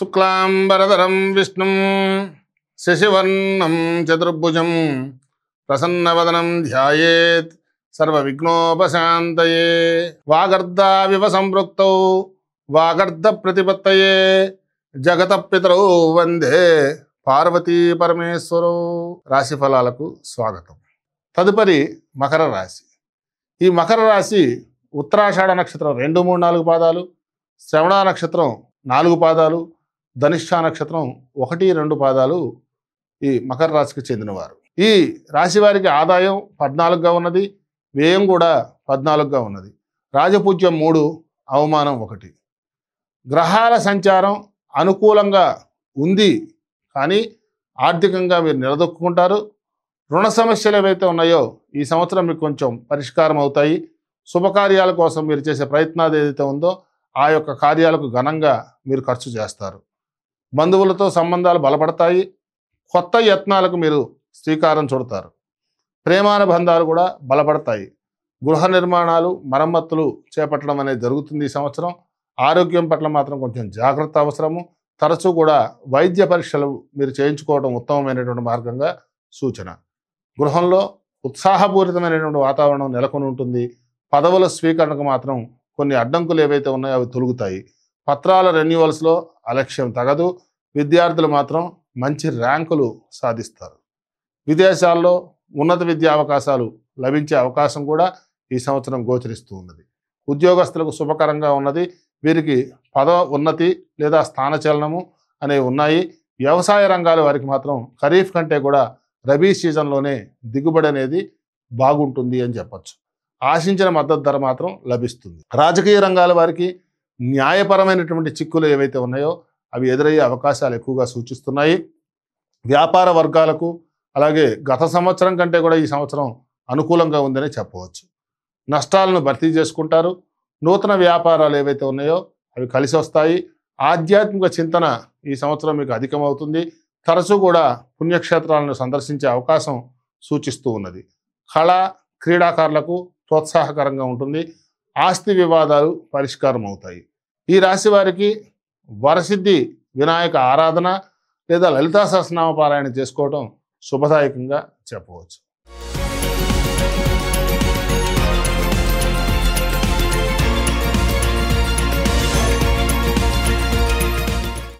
శుక్లాంబరధరం విష్ణుం శశివర్ణం చతుర్భుజం ప్రసన్నవదనం ధ్యాయేత్ సర్వవిఘ్నోపశాంతయే. వాగర్ధావివ సంపృక్తౌ వాగర్ధ ప్రతిపత్తయే జగత పితరౌ వందే పార్వతీ పరమేశ్వరౌ. రాశి ఫలాలకు స్వాగతం. తదుపరి మకర రాశి. ఈ మకర రాశి ఉత్తరాషాఢ నక్షత్రం 2, 3, 4 పాదాలు, శ్రవణ నక్షత్రం 4 పాదాలు, ధనిష్ఠా నక్షత్రం 1, 2 పాదాలు ఈ మకర రాశికి చెందినవారు. ఈ రాశి వారికి ఆదాయం 14గా ఉన్నది, వ్యయం కూడా 14గా ఉన్నది. రాజపూజ్యం 3, అవమానం 1. గ్రహాల సంచారం అనుకూలంగా ఉంది, కానీ ఆర్థికంగా మీరు నిలదొక్కుంటారు. రుణ సమస్యలు ఏవైతే ఉన్నాయో ఈ సంవత్సరం మీకు కొంచెం పరిష్కారం అవుతాయి. శుభకార్యాల కోసం మీరు చేసే ప్రయత్నాలు ఏదైతే ఉందో ఆ యొక్క కార్యాలకు ఘనంగా మీరు ఖర్చు చేస్తారు. బంధువులతో సంబంధాలు బలపడతాయి. కొత్త యత్నాలకు మీరు శ్రీకారం చుడతారు. ప్రేమానుబంధాలు కూడా బలపడతాయి. గృహ నిర్మాణాలు, మరమ్మతులు చేపట్టడం అనేది జరుగుతుంది ఈ సంవత్సరం. ఆరోగ్యం పట్ల మాత్రం కొంచెం జాగ్రత్త అవసరము. తరచూ కూడా వైద్య పరీక్షలు మీరు చేయించుకోవడం ఉత్తమమైనటువంటి మార్గంగా సూచన. గృహంలో ఉత్సాహపూరితమైనటువంటి వాతావరణం నెలకొని ఉంటుంది. పదవుల స్వీకరణకు మాత్రం కొన్ని అడ్డంకులు ఏవైతే ఉన్నాయో అవి తొలుగుతాయి. పత్రాల రెన్యువల్స్లో అలక్ష్యం తగదు. విద్యార్థులు మాత్రం మంచి ర్యాంకులు సాధిస్తారు. విదేశాల్లో ఉన్నత విద్యా అవకాశాలు లభించే అవకాశం కూడా ఈ సంవత్సరం గోచరిస్తూ ఉన్నది. ఉద్యోగస్తులకు శుభకరంగా ఉన్నది. వీరికి పదవ ఉన్నతి లేదా స్థానచలనము అనేవి ఉన్నాయి. వ్యవసాయ రంగాల వారికి మాత్రం ఖరీఫ్ కంటే కూడా రబీ సీజన్లోనే దిగుబడి అనేది బాగుంటుంది అని చెప్పచ్చు. ఆశించిన మద్దతు ధర మాత్రం లభిస్తుంది. రాజకీయ రంగాల వారికి న్యాయపరమైనటువంటి చిక్కులు ఏవైతే ఉన్నాయో అవి ఎదురయ్యే అవకాశాలు ఎక్కువగా సూచిస్తున్నాయి. వ్యాపార వర్గాలకు అలాగే గత సంవత్సరం కంటే కూడా ఈ సంవత్సరం అనుకూలంగా ఉందని చెప్పవచ్చు. నష్టాలను భర్తీ చేసుకుంటారు. నూతన వ్యాపారాలు ఏవైతే ఉన్నాయో అవి కలిసి వస్తాయి. ఆధ్యాత్మిక చింతన ఈ సంవత్సరం మీకు అధికమవుతుంది. తరచూ కూడా పుణ్యక్షేత్రాలను సందర్శించే అవకాశం సూచిస్తూ ఉన్నది. కళా క్రీడాకారులకు ప్రోత్సాహకరంగా ఉంటుంది. ఆస్తి వివాదాలు పరిష్కారం అవుతాయి. ఈ రాశి వారికి వరసిద్ధి వినాయక ఆరాధన లేదా లలితా సహస్రనామ పారాయణ చేసుకోవడం శుభదాయకంగా చెప్పవచ్చు.